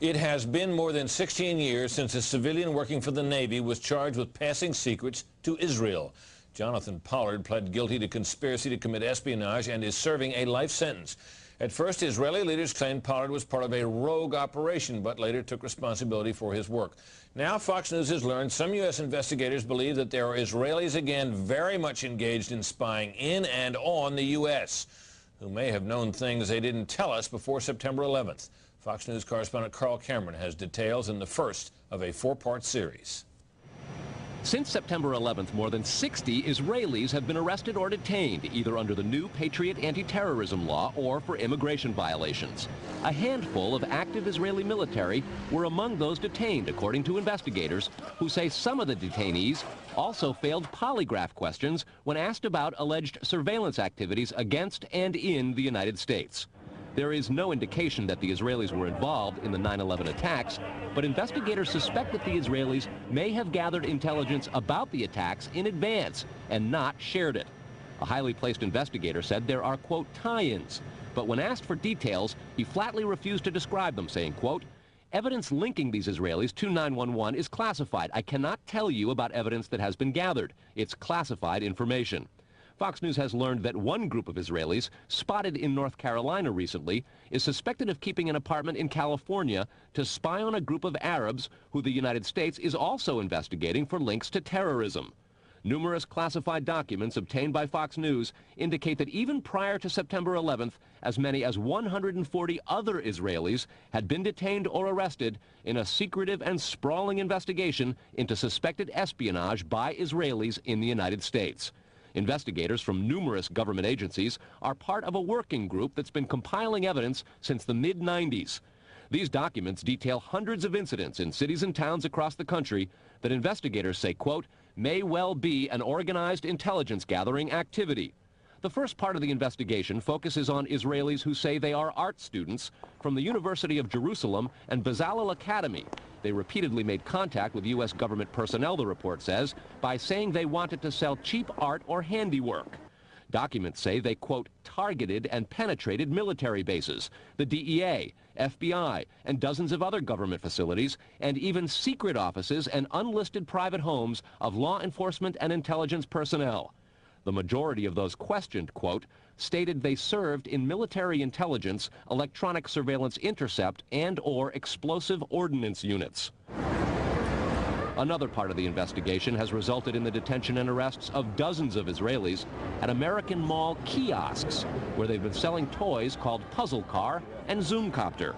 It has been more than 16 years since a civilian working for the Navy was charged with passing secrets to Israel. Jonathan Pollard pled guilty to conspiracy to commit espionage and is serving a life sentence. At first, Israeli leaders claimed Pollard was part of a rogue operation, but later took responsibility for his work. Now, Fox News has learned some U.S. investigators believe that there are Israelis again very much engaged in spying in and on the U.S., who may have known things they didn't tell us before September 11th. Fox News correspondent Carl Cameron has details in the first of a four-part series. Since September 11th, more than 60 Israelis have been arrested or detained, either under the new Patriot anti-terrorism law or for immigration violations. A handful of active Israeli military were among those detained, according to investigators, who say some of the detainees also failed polygraph questions when asked about alleged surveillance activities against and in the United States. There is no indication that the Israelis were involved in the 9/11 attacks, but investigators suspect that the Israelis may have gathered intelligence about the attacks in advance and not shared it. A highly placed investigator said there are, quote, tie-ins, but when asked for details, he flatly refused to describe them, saying, quote, evidence linking these Israelis to 911 is classified. I cannot tell you about evidence that has been gathered. It's classified information. Fox News has learned that one group of Israelis, spotted in North Carolina recently, is suspected of keeping an apartment in California to spy on a group of Arabs who the United States is also investigating for links to terrorism. Numerous classified documents obtained by Fox News indicate that even prior to September 11th, as many as 140 other Israelis had been detained or arrested in a secretive and sprawling investigation into suspected espionage by Israelis in the United States. Investigators from numerous government agencies are part of a working group that's been compiling evidence since the mid-90s. These documents detail hundreds of incidents in cities and towns across the country that investigators say, quote, may well be an organized intelligence gathering activity. The first part of the investigation focuses on Israelis who say they are art students from the University of Jerusalem and Bezalel Academy. They repeatedly made contact with U.S. government personnel, the report says, by saying they wanted to sell cheap art or handiwork. Documents say they, quote, targeted and penetrated military bases, the DEA, FBI, and dozens of other government facilities, and even secret offices and unlisted private homes of law enforcement and intelligence personnel. The majority of those questioned, quote, stated they served in military intelligence, electronic surveillance intercept, and/or explosive ordnance units. Another part of the investigation has resulted in the detention and arrests of dozens of Israelis at American Mall kiosks, where they've been selling toys called Puzzle Car and Zoomcopter.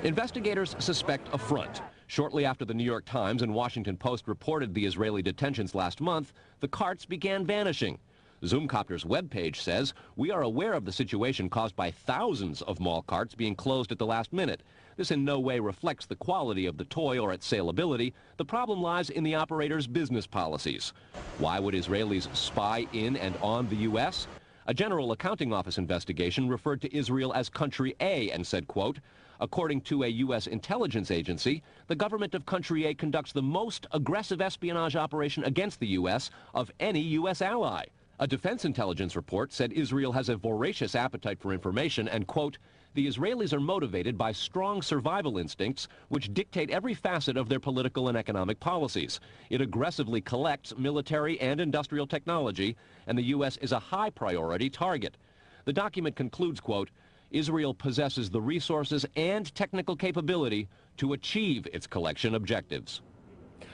Investigators suspect a front. Shortly after the New York Times and Washington Post reported the Israeli detentions last month, the carts began vanishing. Zoomcopter's webpage says, we are aware of the situation caused by thousands of mall carts being closed at the last minute. This in no way reflects the quality of the toy or its saleability. The problem lies in the operator's business policies. Why would Israelis spy in and on the U.S.? A General Accounting Office investigation referred to Israel as Country A and said, quote, according to a U.S. intelligence agency, the government of Country A conducts the most aggressive espionage operation against the U.S. of any U.S. ally. A defense intelligence report said Israel has a voracious appetite for information and, quote, the Israelis are motivated by strong survival instincts which dictate every facet of their political and economic policies. It aggressively collects military and industrial technology, and the U.S. is a high priority target. The document concludes, quote, Israel possesses the resources and technical capability to achieve its collection objectives.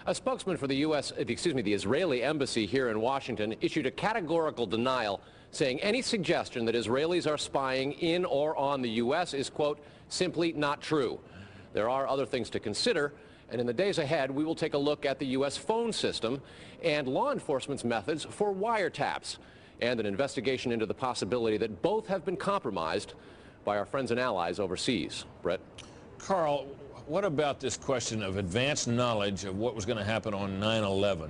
A spokesman for the the Israeli embassy here in Washington issued a categorical denial, saying any suggestion that Israelis are spying in or on the U.S. is, quote, simply not true. There are other things to consider, and in the days ahead, we will take a look at the U.S. phone system and law enforcement's methods for wiretaps, and an investigation into the possibility that both have been compromised by our friends and allies overseas. Brett? Carl, what about this question of advanced knowledge of what was going to happen on 9/11?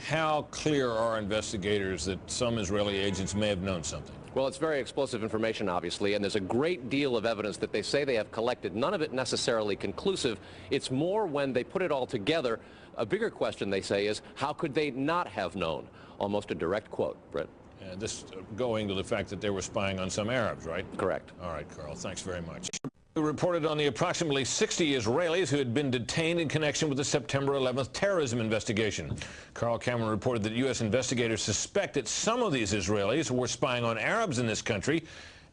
How clear are investigators that some Israeli agents may have known something? Well, it's very explosive information, obviously, and there's a great deal of evidence that they say they have collected, none of it necessarily conclusive. It's more when they put it all together. A bigger question, they say, is how could they not have known? Almost a direct quote, Brett. This going to the fact that they were spying on some Arabs, right? Correct. All right, Carl, thanks very much. We reported on the approximately 60 Israelis who had been detained in connection with the September 11th terrorism investigation. Carl Cameron reported that U.S. investigators suspect that some of these Israelis were spying on Arabs in this country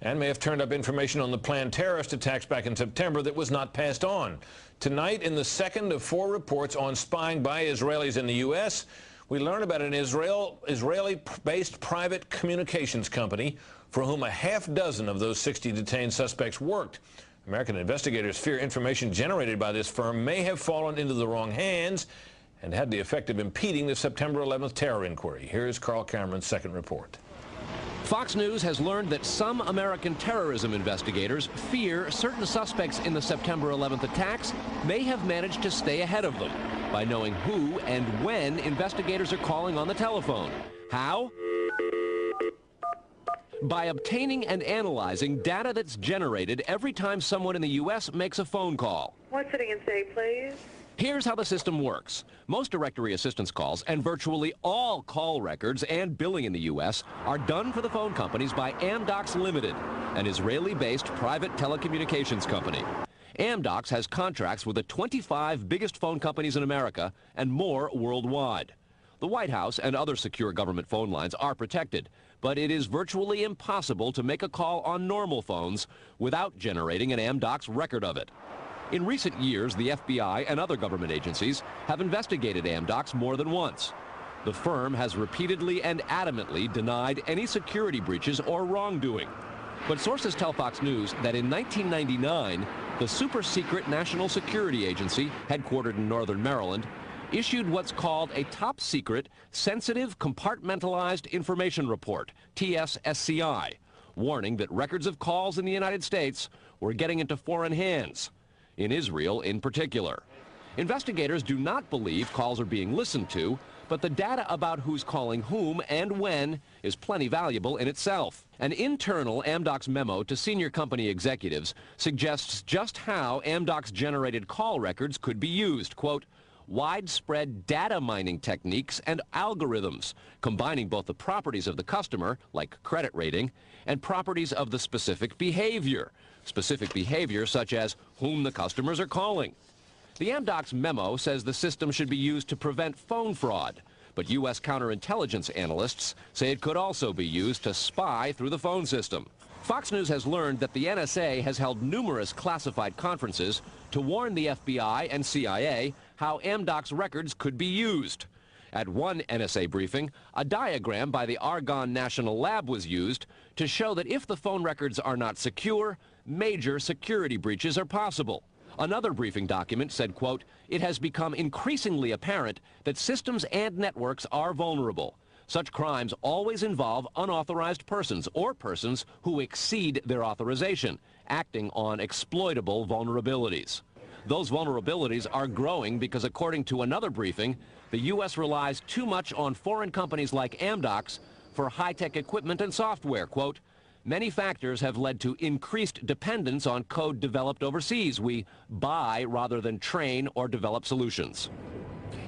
and may have turned up information on the planned terrorist attacks back in September that was not passed on. Tonight, in the second of 4 reports on spying by Israelis in the U.S., we learn about an Israeli-based private communications company for whom a half-dozen of those 60 detained suspects worked. American investigators fear information generated by this firm may have fallen into the wrong hands and had the effect of impeding the September 11th terror inquiry. Here's Carl Cameron's second report. Fox News has learned that some American terrorism investigators fear certain suspects in the September 11th attacks may have managed to stay ahead of them by knowing who and when investigators are calling on the telephone. How? By obtaining and analyzing data that's generated every time someone in the U.S. makes a phone call. One sitting in city, please. Here's how the system works. Most directory assistance calls and virtually all call records and billing in the U.S. are done for the phone companies by Amdocs Limited, an Israeli-based private telecommunications company. Amdocs has contracts with the 25 biggest phone companies in America and more worldwide. The White House and other secure government phone lines are protected, but it is virtually impossible to make a call on normal phones without generating an Amdocs record of it. In recent years, the FBI and other government agencies have investigated Amdocs more than once. The firm has repeatedly and adamantly denied any security breaches or wrongdoing. But sources tell Fox News that in 1999, the super-secret National Security Agency, headquartered in northern Maryland, issued what's called a top-secret, sensitive, compartmentalized information report, TSSCI, warning that records of calls in the United States were getting into foreign hands, in Israel in particular. Investigators do not believe calls are being listened to, but the data about who's calling whom and when is plenty valuable in itself. An internal Amdocs memo to senior company executives suggests just how Amdocs-generated call records could be used. Quote, widespread data mining techniques and algorithms, combining both the properties of the customer, like credit rating, and properties of the specific behavior such as whom the customers are calling. The Amdocs memo says the system should be used to prevent phone fraud, but U.S. counterintelligence analysts say it could also be used to spy through the phone system. Fox News has learned that the NSA has held numerous classified conferences to warn the FBI and CIA how Amdocs records could be used. At one NSA briefing, a diagram by the Argonne National Lab was used to show that if the phone records are not secure, major security breaches are possible. Another briefing document said, quote, it has become increasingly apparent that systems and networks are vulnerable. Such crimes always involve unauthorized persons or persons who exceed their authorization, acting on exploitable vulnerabilities. Those vulnerabilities are growing because, according to another briefing, the U.S. relies too much on foreign companies like Amdocs for high-tech equipment and software. Quote, many factors have led to increased dependence on code developed overseas. We buy rather than train or develop solutions.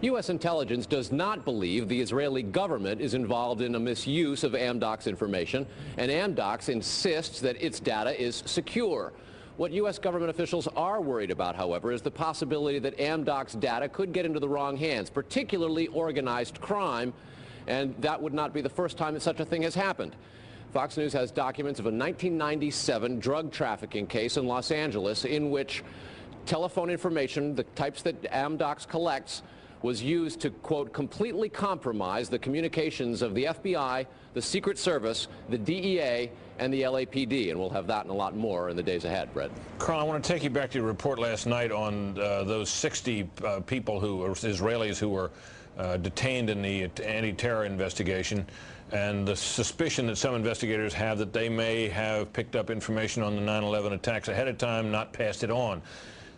U.S. intelligence does not believe the Israeli government is involved in a misuse of Amdocs information, and Amdocs insists that its data is secure. What U.S. government officials are worried about, however, is the possibility that Amdocs data could get into the wrong hands, particularly organized crime, and that would not be the first time that such a thing has happened. Fox News has documents of a 1997 drug trafficking case in Los Angeles in which telephone information, the types that Amdocs collects, was used to, quote, completely compromise the communications of the FBI, the Secret Service, the DEA, and the LAPD. And we'll have that and a lot more in the days ahead, Brett. Carl, I want to take you back to your report last night on those 60 people who are Israelis who were detained in the anti-terror investigation, and the suspicion that some investigators have that they may have picked up information on the 9/11 attacks ahead of time, not passed it on.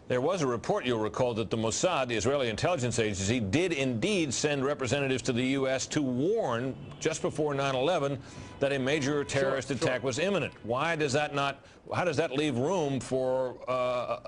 There was a report, you'll recall, that the Mossad, the Israeli intelligence agency, did indeed send representatives to the U.S. to warn just before 9/11 that a major terrorist attack was imminent. Why does that not? How does that leave room for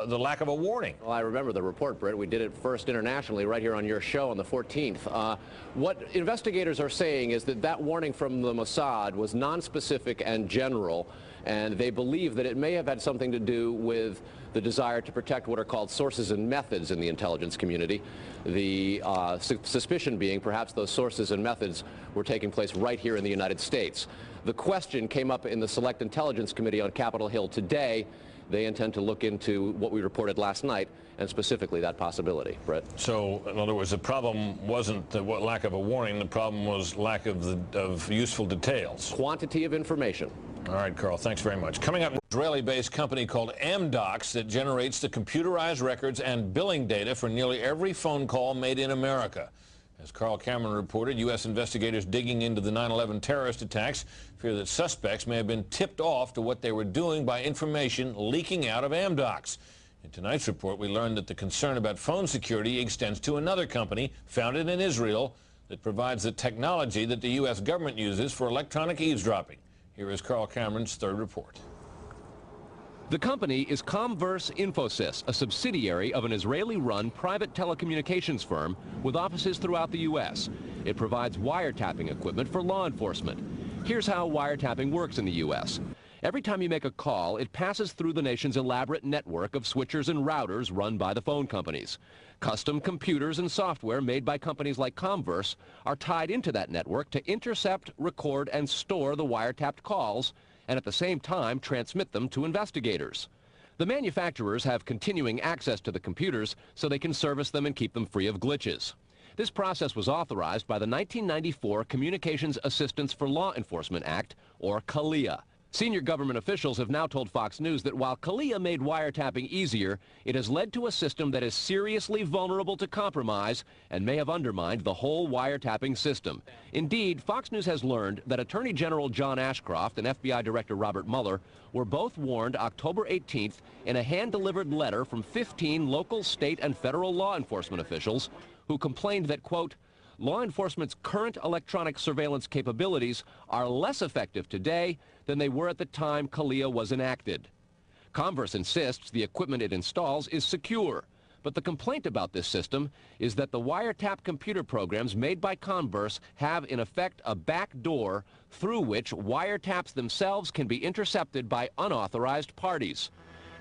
the lack of a warning? Well, I remember the report, Brett. We did it first internationally right here on your show on the 14th. What investigators are saying is that that warning from the Mossad was nonspecific and general, and they believe that it may have had something to do with the desire to protect what are called sources and methods in the intelligence community. The suspicion being perhaps those sources and methods were taking place right here in the United States. The question came up in the Select Intelligence Committee on Capitol Hill today. They intend to look into what we reported last night, and specifically that possibility. Brett? So, in other words, the problem wasn't the lack of a warning. The problem was lack of useful details. Quantity of information. All right, Carl, thanks very much. Coming up, an Israeli-based company called Amdocs that generates the computerized records and billing data for nearly every phone call made in America. As Carl Cameron reported, U.S. investigators digging into the 9/11 terrorist attacks fear that suspects may have been tipped off to what they were doing by information leaking out of Amdocs. In tonight's report, we learned that the concern about phone security extends to another company founded in Israel that provides the technology that the U.S. government uses for electronic eavesdropping. Here is Carl Cameron's third report. The company is Comverse Infosys, a subsidiary of an Israeli-run private telecommunications firm with offices throughout the U.S. It provides wiretapping equipment for law enforcement. Here's how wiretapping works in the U.S. Every time you make a call, it passes through the nation's elaborate network of switchers and routers run by the phone companies. Custom computers and software made by companies like Comverse are tied into that network to intercept, record, and store the wiretapped calls, and at the same time transmit them to investigators. The manufacturers have continuing access to the computers so they can service them and keep them free of glitches. This process was authorized by the 1994 Communications Assistance for Law Enforcement Act, or CALEA. Senior government officials have now told Fox News that while CALEA made wiretapping easier, it has led to a system that is seriously vulnerable to compromise and may have undermined the whole wiretapping system. Indeed, Fox News has learned that Attorney General John Ashcroft and FBI Director Robert Mueller were both warned October 18th in a hand-delivered letter from 15 local, state, and federal law enforcement officials who complained that, quote, law enforcement's current electronic surveillance capabilities are less effective today than they were at the time CALEA was enacted. Comverse insists the equipment it installs is secure, but the complaint about this system is that the wiretap computer programs made by Comverse have in effect a back door through which wiretaps themselves can be intercepted by unauthorized parties.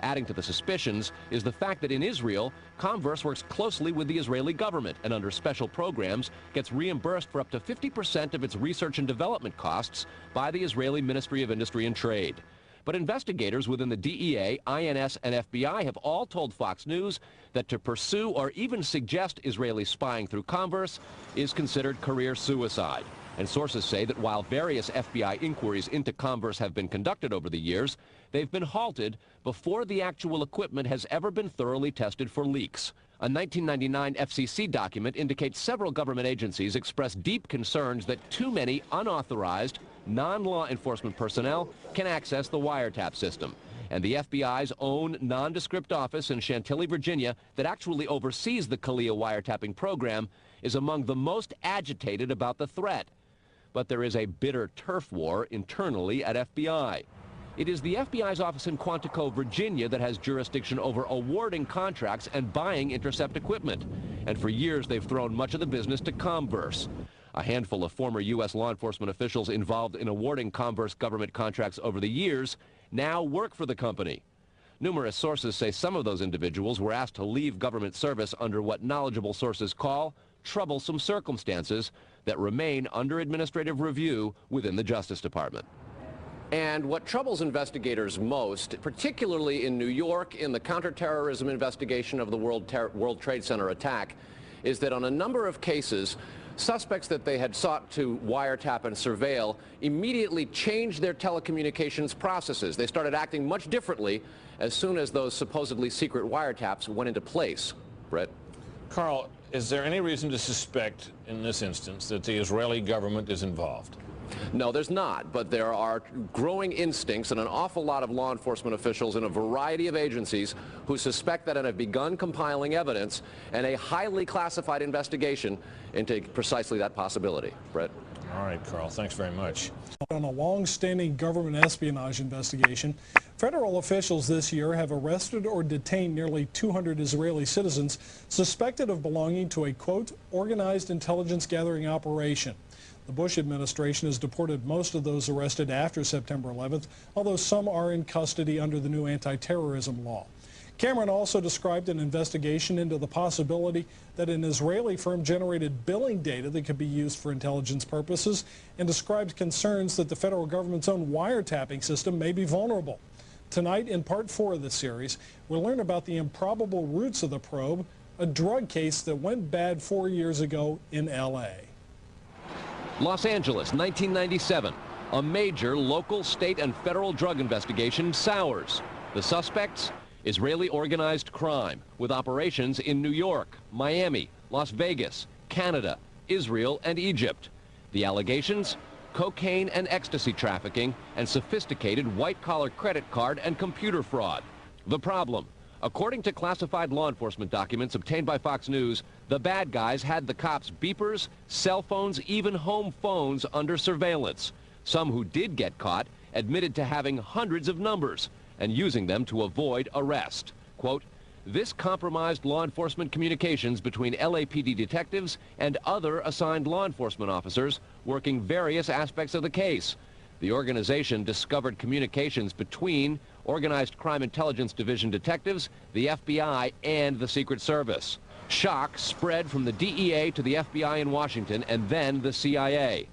Adding to the suspicions is the fact that in Israel, Comverse works closely with the Israeli government and under special programs gets reimbursed for up to 50% of its research and development costs by the Israeli Ministry of Industry and Trade. But investigators within the DEA, INS, and FBI have all told Fox News that to pursue or even suggest Israeli spying through Comverse is considered career suicide. And sources say that while various FBI inquiries into Comverse have been conducted over the years, they've been halted before the actual equipment has ever been thoroughly tested for leaks. A 1999 FCC document indicates several government agencies expressed deep concerns that too many unauthorized, non-law enforcement personnel can access the wiretap system. And the FBI's own nondescript office in Chantilly, Virginia, that actually oversees the CALEA wiretapping program, is among the most agitated about the threat. But there is a bitter turf war internally at FBI. It is the FBI's office in Quantico, Virginia that has jurisdiction over awarding contracts and buying intercept equipment. And for years, they've thrown much of the business to Comverse. A handful of former U.S. law enforcement officials involved in awarding Comverse government contracts over the years now work for the company. Numerous sources say some of those individuals were asked to leave government service under what knowledgeable sources call troublesome circumstances that remain under administrative review within the Justice Department. And what troubles investigators most, particularly in New York in the counterterrorism investigation of the World Trade Center attack, is that on a number of cases, suspects that they had sought to wiretap and surveil immediately changed their telecommunications processes. They started acting much differently as soon as those supposedly secret wiretaps went into place. Brett? Carl, is there any reason to suspect in this instance that the Israeli government is involved? No, there's not, but there are growing instincts and an awful lot of law enforcement officials in a variety of agencies who suspect that and have begun compiling evidence and a highly classified investigation into precisely that possibility. Brett? All right, Carl, thanks very much. On a long-standing government espionage investigation, federal officials this year have arrested or detained nearly 200 Israeli citizens suspected of belonging to a, quote, organized intelligence gathering operation. The Bush administration has deported most of those arrested after September 11th, although some are in custody under the new anti-terrorism law. Cameron also described an investigation into the possibility that an Israeli firm generated billing data that could be used for intelligence purposes, and described concerns that the federal government's own wiretapping system may be vulnerable. Tonight, in part 4 of this series, we'll learn about the improbable roots of the probe, a drug case that went bad 4 years ago in L.A. Los Angeles, 1997. A major local, state, and federal drug investigation sours. The suspects? Israeli organized crime, with operations in New York, Miami, Las Vegas, Canada, Israel, and Egypt. The allegations? Cocaine and ecstasy trafficking, and sophisticated white-collar credit card and computer fraud. The problem? According to classified law enforcement documents obtained by Fox News, the bad guys had the cops' beepers, cell phones, even home phones under surveillance. Some who did get caught admitted to having hundreds of numbers and using them to avoid arrest. Quote, this compromised law enforcement communications between LAPD detectives and other assigned law enforcement officers working various aspects of the case. The organization discovered communications between Organized Crime Intelligence Division detectives, the FBI, and the Secret Service. Shock spread from the DEA to the FBI in Washington and then the CIA.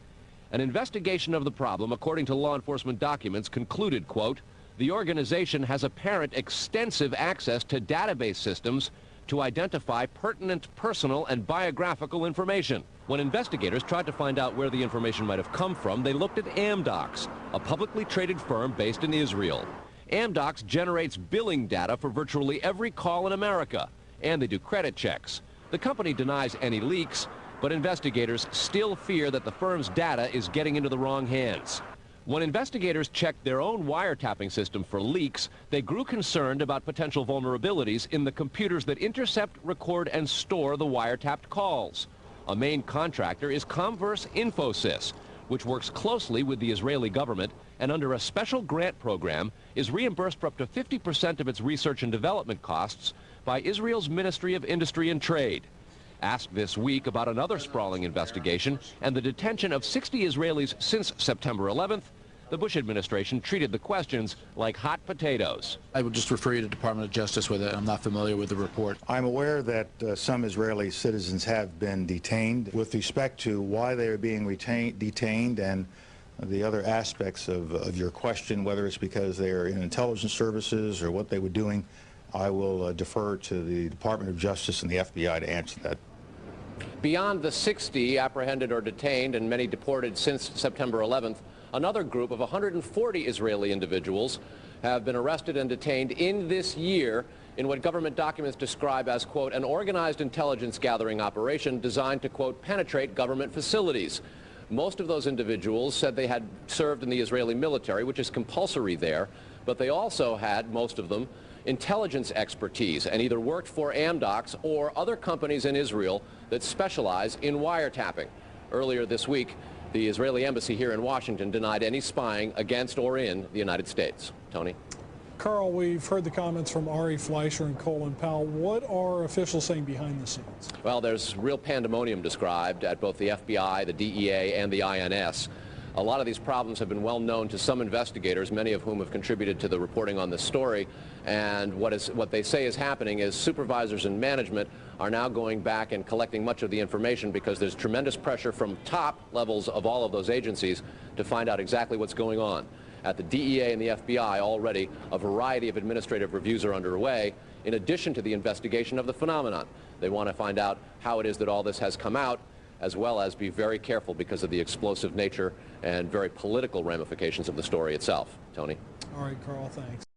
An investigation of the problem, according to law enforcement documents, concluded, quote, the organization has apparent extensive access to database systems to identify pertinent personal and biographical information. When investigators tried to find out where the information might have come from, they looked at Amdocs, a publicly traded firm based in Israel. Amdocs generates billing data for virtually every call in America, and they do credit checks. The company denies any leaks, but investigators still fear that the firm's data is getting into the wrong hands. When investigators checked their own wiretapping system for leaks, they grew concerned about potential vulnerabilities in the computers that intercept, record, and store the wiretapped calls. A main contractor is Comverse Infosys, which works closely with the Israeli government and under a special grant program is reimbursed for up to 50% of its research and development costs by Israel's Ministry of Industry and Trade. Asked this week about another sprawling investigation and the detention of 60 Israelis since September 11th, the Bush administration treated the questions like hot potatoes. I would just refer you to the Department of Justice with it. I'm not familiar with the report. I'm aware that some Israeli citizens have been detained. With respect to why they are being detained and the other aspects of your question, whether it's because they are in intelligence services or what they were doing, I will defer to the Department of Justice and the FBI to answer that. Beyond the 60 apprehended or detained and many deported since September 11th, another group of 140 Israeli individuals have been arrested and detained in this year in what government documents describe as, quote, an organized intelligence gathering operation designed to, quote, penetrate government facilities. Most of those individuals said they had served in the Israeli military, which is compulsory there, but they also had, most of them, intelligence expertise and either worked for Amdocs or other companies in Israel that specialize in wiretapping. Earlier this week, the Israeli embassy here in Washington denied any spying against or in the United States. Tony? Carl, we've heard the comments from Ari Fleischer and Colin Powell. What are officials saying behind the scenes? Well, there's real pandemonium described at both the FBI, the DEA, and the INS. A lot of these problems have been well known to some investigators, many of whom have contributed to the reporting on this story. And what they say is happening is supervisors and management are now going back and collecting much of the information because there's tremendous pressure from top levels of all of those agencies to find out exactly what's going on. At the DEA and the FBI already, a variety of administrative reviews are underway, in addition to the investigation of the phenomenon. They want to find out how it is that all this has come out, as well as be very careful because of the explosive nature and very political ramifications of the story itself. Tony? All right, Carl, thanks.